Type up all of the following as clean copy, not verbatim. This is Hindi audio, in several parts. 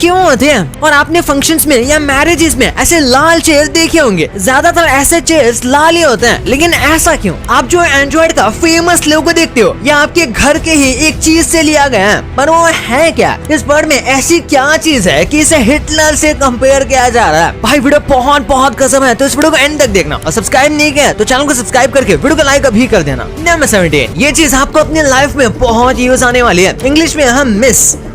क्यों होते हैं? और आपने फंक्शंस में या मैरिजेस में ऐसे लाल चेयर्स देखे होंगे, ज्यादातर ऐसे चेयर्स लाल ही होते हैं। लेकिन ऐसा क्यों? आप जो एंड्रॉइड का फेमस लोगो देखते हो या आपके घर के ही एक चीज से लिया गया है, पर वो है क्या? इस वर्ड में ऐसी क्या चीज है कि इसे हिटलर से कंपेयर किया जा रहा है? भाई वीडियो बहुत कसम है, तो इस वीडियो को एंड तक देखना और सब्सक्राइब नहीं किया तो चैनल को सब्सक्राइब करके वीडियो को लाइक अभी कर देना। नंबर 17, ये चीज आपको अपनी लाइफ में बहुत यूज आने वाली है। इंग्लिश में हम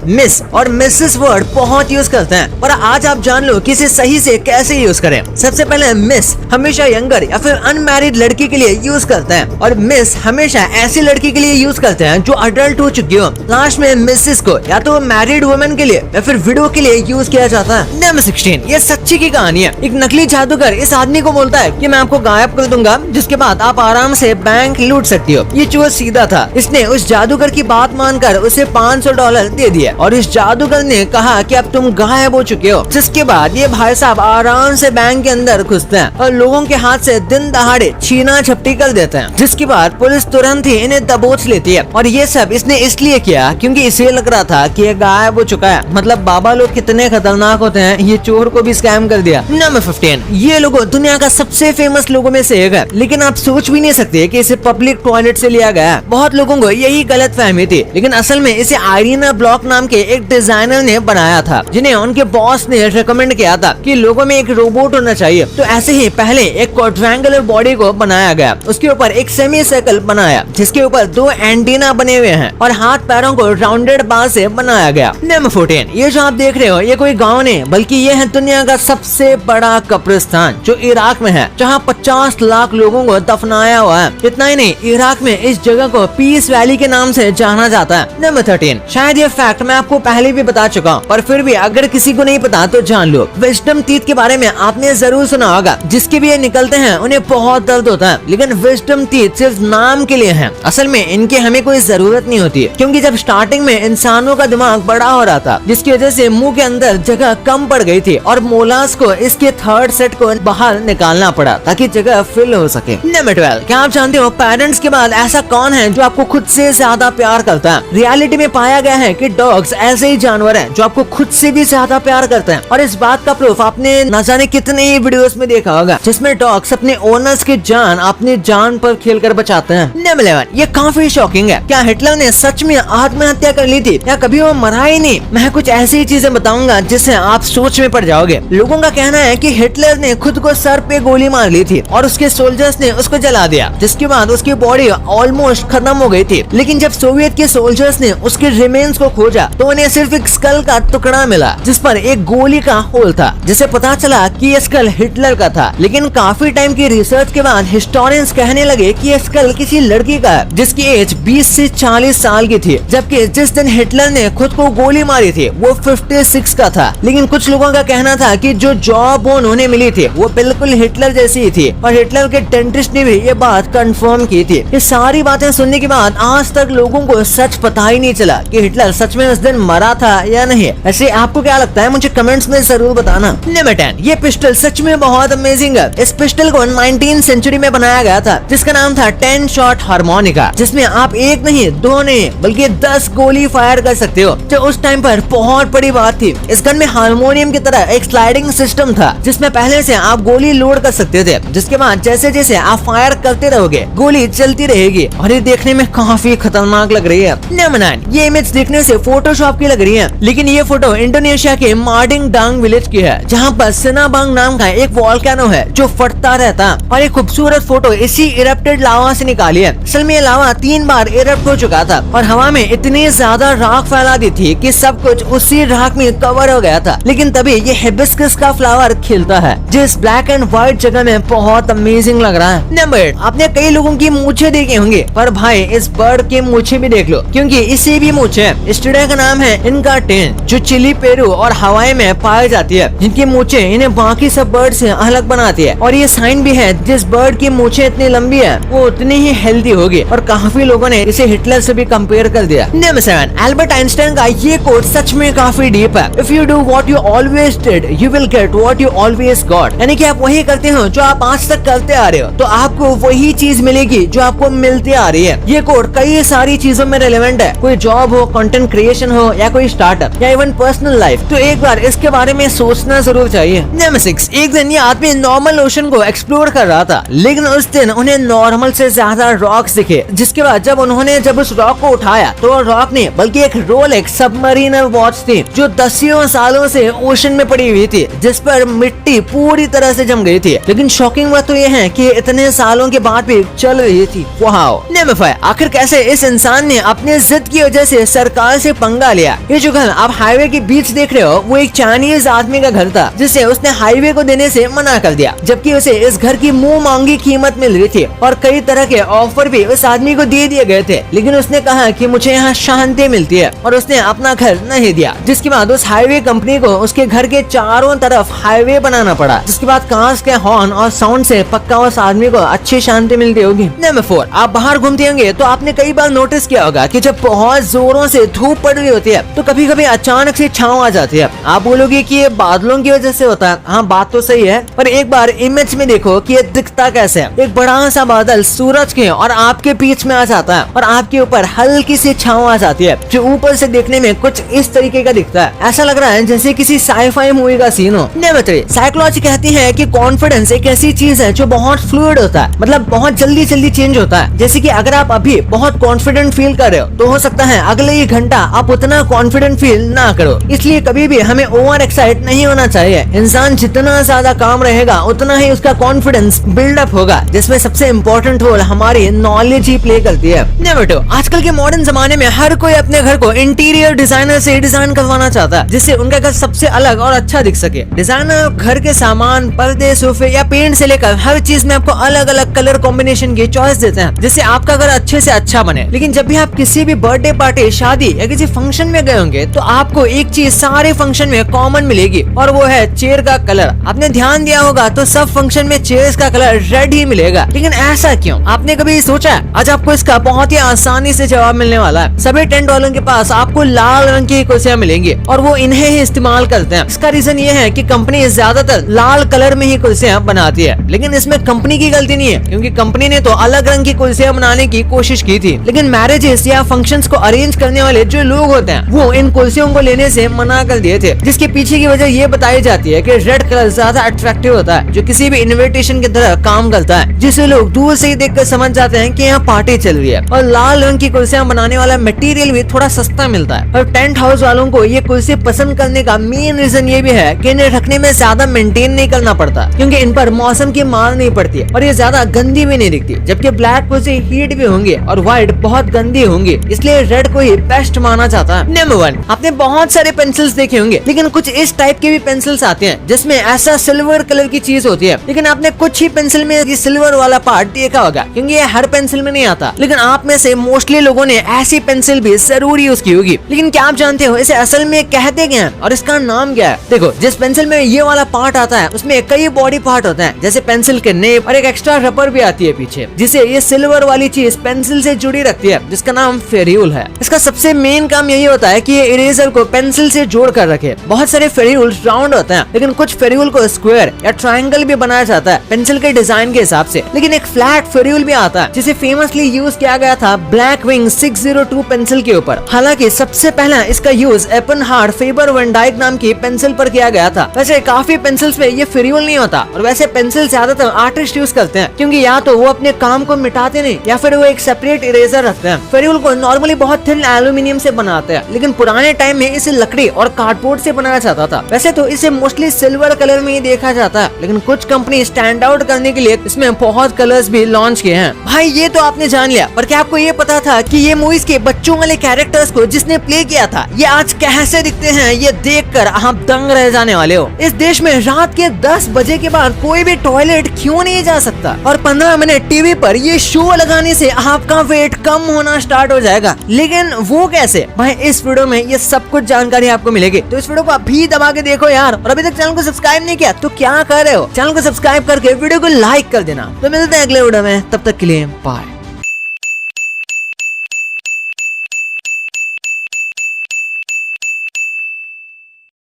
मिस और मिसेस वर्ड बहुत यूज करते हैं और आज आप जान लो कि इसे सही से कैसे यूज करें। सबसे पहले मिस हमेशा यंगर या फिर अनमैरिड लड़की के लिए यूज करते हैं और मिस हमेशा ऐसी लड़की के लिए यूज करते हैं जो अडल्ट हो चुकी हो। लास्ट में मिसेस को या तो मैरिड वुमेन के लिए या फिर विडो के लिए यूज किया जाता है। नंबर 16, ये सच्ची की कहानी है। एक नकली जादूगर इस आदमी को बोलता है कि मैं आपको गायब कर दूंगा, जिसके बाद आप आराम से बैंक लूट सकती हो। ये चोर सीधा था, इसने उस जादूगर की बात मानकर उसे $500 दे दिया और इस जादूगर ने कहा कि अब तुम गायब हो चुके हो। जिसके बाद ये भाई साहब आराम से बैंक के अंदर घुसते हैं और लोगों के हाथ से दिन दहाड़े छीना झपटी कर देते हैं। जिसके बाद पुलिस तुरंत ही इन्हें दबोच लेती है और ये सब इसने इसलिए किया क्योंकि इसे लग रहा था कि ये गायब हो चुका है। मतलब बाबा लोग कितने खतरनाक होते हैं, ये चोर को भी स्कैम कर दिया। नंबर 15, ये लोगो दुनिया का सबसे फेमस लोगों में से एक है, लेकिन आप सोच भी नहीं सकते कि इसे पब्लिक टॉयलेट से लिया गया है। बहुत लोगों को यही गलत फहमी थी, लेकिन असल में इसे आइरिना ब्लॉक नाम के एक डिजाइनर ने बनाया था, जिन्हें उनके बॉस ने रेकमेंड किया था कि लोगों में एक रोबोट होना चाहिए। तो ऐसे ही पहले एक क्वाड्रेंगुलर बॉडी को बनाया गया, उसके ऊपर एक सेमी सर्कल बनाया जिसके ऊपर 2 एंटीना बने हुए हैं और हाथ पैरों को राउंडेड बार से बनाया गया। नंबर 14, ये जो आप देख रहे हो ये कोई गाँव नहीं बल्कि ये है दुनिया का सबसे बड़ा कब्रिस्तान जो इराक में है, जहाँ 50 लाख लोगों को दफनाया हुआ है। इतना ही नहीं, इराक में इस जगह को पीस वैली के नाम से जाना जाता है। नंबर 13, शायद ये फैक्ट मैं आपको पहले भी बता चुका हूँ, पर फिर भी अगर किसी को नहीं पता तो जान लो। विजडम टीथ के बारे में आपने जरूर सुना होगा, जिसके भी ये निकलते हैं उन्हें बहुत दर्द होता है, लेकिन विजडम टीथ सिर्फ नाम के लिए हैं। असल में इनके हमें कोई जरूरत नहीं होती, क्योंकि जब स्टार्टिंग में इंसानों का दिमाग बड़ा हो रहा था, जिसकी वजह से मुंह के अंदर जगह कम पड़ गई थी और मोलास को इसके थर्ड सेट को बाहर निकालना पड़ा ताकि जगह फिल हो सके। नंबर 12, क्या आप जानते हो पेरेंट्स के बाद ऐसा कौन है जो आपको खुद से ज्यादा प्यार करता है? रियलिटी में पाया गया है कि डॉग्स ऐसे ही जानवर हैं जो आपको खुद से भी ज्यादा प्यार करते हैं और इस बात का प्रूफ आपने न जाने कितने ही वीडियोस में देखा होगा, जिसमें डॉग्स अपने ओनर्स की जान अपनी जान पर खेलकर बचाते हैं। नंबर 11, ये काफी शॉकिंग है। क्या हिटलर ने सच में आत्महत्या कर ली थी या कभी वो मरा ही नहीं? मैं कुछ ऐसी चीजें बताऊंगा जिससे आप सोच में पड़ जाओगे। लोगों का कहना है कि हिटलर ने खुद को सर पे गोली मार ली थी और उसके सोल्जर्स ने उसको जला दिया, जिसके बाद उसकी बॉडी ऑलमोस्ट खत्म हो गई थी। लेकिन जब सोवियत के सोल्जर्स ने उसके रिमेन्स को खोजा तो उन्हें सिर्फ एक स्कल का टुकड़ा मिला जिस पर एक गोली का होल था, जिसे पता चला कि ये स्कल हिटलर का था। लेकिन काफी टाइम की रिसर्च के बाद हिस्टोरियंस कहने लगे कि ये स्कल किसी लड़की का है जिसकी एज 20 से 40 साल की थी, जबकि जिस दिन हिटलर ने खुद को गोली मारी थी वो 56 का था। लेकिन कुछ लोगों का कहना था कि जो जॉ बोन उन्हें मिली थी वो बिल्कुल हिटलर जैसी ही थी और हिटलर के डेंटिस्ट ने भी ये बात कंफर्म की थी। ये सारी बातें सुनने के बाद आज तक लोगों को सच पता ही नहीं चला कि हिटलर सच में उस दिन मरा था या नहीं। ऐसे आपको क्या लगता है मुझे कमेंट्स में जरूर बताना। नंबर 10, ये पिस्टल सच में बहुत अमेजिंग है। इस पिस्टल को 19th सेंचुरी में बनाया गया था, जिसका नाम था 10 शॉट हार्मोनिका, जिसमें आप एक नहीं 2 नहीं बल्कि 10 गोली फायर कर सकते हो, जो उस टाइम पर बहुत बड़ी बात थी। इस गन में हारमोनियम की तरह एक स्लाइडिंग सिस्टम था, जिसमें पहले से आप गोली लोड कर सकते थे, जिसके बाद जैसे जैसे आप फायर करते रहोगे गोली चलती रहेगी और ये देखने में काफी खतरनाक लग रही है। नंबर 9, ये इमेज देखने से फोटोशॉप की लग रही है, लेकिन ये फोटो इंडोनेशिया के मार्डिंग डांग विलेज की है, जहाँ पर सिनाबांग नाम का एक वोल्केनो है जो फटता रहता है और एक खूबसूरत फोटो इसी इरप्टेड लावा से निकाली है। असल में लावा 3 बार इरप्ट हो चुका था और हवा में इतनी ज्यादा राख फैला दी थी कि सब कुछ उसी राख में कवर हो गया था। लेकिन तभी ये हिबिस्कस का फ्लावर खिलता है, जिस ब्लैक एंड व्हाइट जगह में बहुत अमेजिंग लग रहा है। नंबर 8, आपने कई लोगों की मूछें देखे होंगे, पर भाई इस बर्ड की मूछें भी देख लो, क्योंकि इसी भी मूछें है। इस चिड़िया का नाम है इनका टेन, जो चिली, पेरू और हवाई में पाई जाती है, जिनकी मूछें इन्हें बाकी सब बर्ड से अलग बनाती है। और ये साइन भी है, जिस बर्ड की मूछें इतनी लंबी है वो उतनी ही हेल्दी होगी और काफी लोगों ने इसे हिटलर से भी कंपेयर कर दिया। नंबर 7, एल्बर्ट आइंस्टाइन का ये कोट सच में काफी डीप है। If you do what you always did you will get what you always got, यानी कि आप वही करते हो जो आप आज तक करते आ रहे हो तो आपको वही चीज मिलेगी जो आपको मिलती आ रही है। ये कोट कई सारी चीजों में रेलेवेंट है, कोई जॉब हो, कंटेंट क्रिएशन प्रोफेशन हो या कोई स्टार्टअप या इवन पर्सनल लाइफ, तो एक बार इसके बारे में सोचना जरूर चाहिए। नंबर 6, एक दिन ये आदमी नॉर्मल ओशन को एक्सप्लोर कर रहा था, लेकिन उस दिन उन्हें नॉर्मल से ज्यादा रॉक्स दिखे। जिसके बाद जब उन्होंने उस रॉक को उठाया तो रॉक ने बल्कि एक रोलेक्स सबमरीनर वॉच थी जो दसियों सालों से ओशन में पड़ी हुई थी, जिस पर मिट्टी पूरी तरह से जम गई थी। लेकिन शॉकिंग बात तो ये है कि इतने सालों के बाद भी चल रही थी। वाओ। नंबर 5, आखिर कैसे इस इंसान ने अपने जिद की वजह से सरकार से पंगा लिया। ये जो घर आप हाईवे के बीच देख रहे हो वो एक चाइनीज आदमी का घर था, जिसे उसने हाईवे को देने से मना कर दिया, जबकि उसे इस घर की मुंह मांगी कीमत मिल रही थी और कई तरह के ऑफर भी उस आदमी को दे दिए गए थे। लेकिन उसने कहा कि मुझे यहाँ शांति मिलती है और उसने अपना घर नहीं दिया। जिसके बाद उस हाईवे कंपनी को उसके घर के चारों तरफ हाईवे बनाना पड़ा, जिसके बाद कार्स के हॉर्न और साउंड से पक्का उस आदमी को अच्छी शांति मिलती होगी। नंबर 4, आप बाहर घूमते होंगे तो आपने कई बार नोटिस किया होगा कि जब बहुत जोरों से धूप पड़ रही होती है तो कभी कभी अचानक से छांव आ जाती है। आप बोलोगे कि ये बादलों की वजह से होता है। हाँ, बात तो सही है, पर एक बार इमेज में देखो कि ये दिखता कैसे है। एक बड़ा सा बादल सूरज के और आपके बीच में आ जाता है और आपके ऊपर हल्की सी छांव आ जाती है, जो ऊपर से देखने में कुछ इस तरीके का दिखता है। ऐसा लग रहा है जैसे किसी साई-फाई मूवी का सीन हो। नंबर 3, साइकोलॉजी कहती है कि कॉन्फिडेंस एक ऐसी चीज है जो बहुत फ्लूइड होता है, मतलब बहुत जल्दी जल्दी चेंज होता है। जैसे कि अगर आप अभी बहुत कॉन्फिडेंट फील कर रहे हो तो हो सकता है अगले ही घंटा आप उतना कॉन्फिडेंट फील ना करो। इसलिए कभी भी हमें ओवर एक्साइट नहीं होना चाहिए। इंसान जितना ज्यादा काम रहेगा उतना ही उसका कॉन्फिडेंस बिल्डअप होगा, जिसमें सबसे इम्पोर्टेंट रोल हमारी नॉलेज ही प्ले करती है। नंबर 2, आजकल के मॉडर्न जमाने में हर कोई अपने घर को इंटीरियर डिजाइनर से डिजाइन करवाना चाहता है, जिससे उनका घर सबसे अलग और अच्छा दिख सके। डिजाइनर घर के सामान, पर्दे, सोफे या पेंट से लेकर हर चीज में आपको अलग अलग कलर कॉम्बिनेशन की चॉइस देते हैं, जिससे आपका घर अच्छे से अच्छा बने। लेकिन जब भी आप किसी भी बर्थडे पार्टी, शादी या किसी फंक्शन में गए होंगे तो आपको एक चीज सारे फंक्शन में कॉमन मिलेगी और वो है चेयर का कलर। आपने ध्यान दिया होगा तो सब फंक्शन में चेयर्स का कलर रेड ही मिलेगा। लेकिन ऐसा क्यों? आपने कभी सोचा है? आज आपको इसका बहुत ही आसानी से जवाब मिलने वाला है। सभी टेंट वालों के पास आपको लाल रंग की कुर्सियां मिलेंगी और वो इन्हें ही इस्तेमाल करते हैं। इसका रीजन ये है कि कंपनी ज्यादातर लाल कलर में ही कुर्सियां बनाती है। लेकिन इसमें कंपनी की गलती नहीं है, क्योंकि कंपनी ने तो अलग रंग की कुर्सियां बनाने की कोशिश की थी। लेकिन मैरिजेस या फंक्शंस को अरेंज करने वाले जो लोग होते हैं वो इन कुर्सियों को लेने से मना कर दिए थे, जिसके पीछे की वजह ये बताई जाती है कि रेड कलर ज्यादा अट्रैक्टिव होता है, जो किसी भी इन्विटेशन की तरह काम करता है, जिसे लोग दूर से ही देखकर समझ जाते हैं कि यहाँ पार्टी चल रही है। और लाल रंग की कुर्सियां बनाने वाला मटेरियल भी थोड़ा सस्ता मिलता है। और टेंट हाउस वालों को ये कुर्सी पसंद करने का मेन रीजन ये भी है कि इन्हें रखने में ज्यादा मेंटेन नहीं करना पड़ता, क्योंकि इन पर मौसम की मार नहीं पड़ती और ये ज्यादा गंदी भी नहीं दिखती। जबकि ब्लैक कुर्सी हीट भी होंगे और व्हाइट बहुत गंदी होंगी, इसलिए रेड को ही बेस्ट माना जाता है। नंबर 1, आपने बहुत सारे पेंसिल्स देखे होंगे, लेकिन कुछ इस टाइप के भी पेंसिल्स आते हैं जिसमें ऐसा सिल्वर कलर की चीज होती है। लेकिन आपने कुछ ही पेंसिल में ये सिल्वर वाला पार्ट देखा होगा, क्योंकि ये हर पेंसिल में नहीं आता। लेकिन आप में से मोस्टली लोगों ने ऐसी पेंसिल भी जरूर यूज की होगी। लेकिन क्या आप जानते हो इसे असल में कहते क्या है और इसका नाम क्या है? देखो, जिस पेंसिल में ये वाला पार्ट आता है उसमें कई बॉडी पार्ट होते हैं, जैसे पेंसिल के नेब और एक एक्स्ट्रा रबर भी आती है पीछे, जिसे ये सिल्वर वाली चीज पेंसिल से जुड़ी रखती है, जिसका नाम फेरियूल है। इसका सबसे मेन काम यही होता है कि ये इरेजर को पेंसिल से जोड़ कर रखे। बहुत सारे फेरियूल राउंड होते हैं, लेकिन कुछ फेरियूल को स्क्वायर या ट्रायंगल भी बनाया जाता है पेंसिल के डिजाइन के हिसाब से। लेकिन एक फ्लैट फेरियूल भी आता है जिसे फेमसली यूज किया गया था ब्लैक विंग 602 पेंसिल के ऊपर। हालांकि सबसे पहला इसका यूज एपनहार्ड फेबर वन डाइक नाम की पेंसिल पर किया गया था। वैसे काफी पेंसिल्स में ये फेरियूल नहीं होता, और वैसे पेंसिल ज्यादातर आर्टिस्ट यूज करते हैं, क्योंकि या तो वो अपने काम को मिटाते नहीं या फिर वो एक सेपरेट इरेजर रखते हैं। फेरियूल को नॉर्मली बहुत थिन एल्यूमिनियम से बनाते हैं, लेकिन पुराने टाइम में इसे लकड़ी और कार्डबोर्ड से बनाया जाता था। वैसे तो इसे मोस्टली सिल्वर कलर में ही देखा जाता है, लेकिन कुछ कंपनी स्टैंड आउट करने के लिए इसमें बहुत कलर्स भी लॉन्च किए हैं। भाई ये तो आपने जान लिया, पर क्या आपको ये पता था कि ये मूवीज के बच्चों वाले कैरेक्टर्स को जिसने प्ले किया था ये आज कैसे दिखते हैं? ये देखकर आप दंग रह जाने वाले हो। इस देश में रात के 10 बजे के बाद कोई भी टॉयलेट क्यों नहीं जा सकता, और 15 मिनट टीवी पर ये शो लगाने से आपका वेट कम होना स्टार्ट हो जाएगा। लेकिन वो कैसे? भाई इस वीडियो में ये सब कुछ जानकारी आपको मिलेगी, तो इस वीडियो को अभी दबा के देखो यार। और अभी तक चैनल को सब्सक्राइब नहीं किया तो क्या कर रहे हो? चैनल को सब्सक्राइब करके वीडियो को लाइक कर देना। तो मिलते हैं अगले वीडियो में, तब तक के लिए बाय।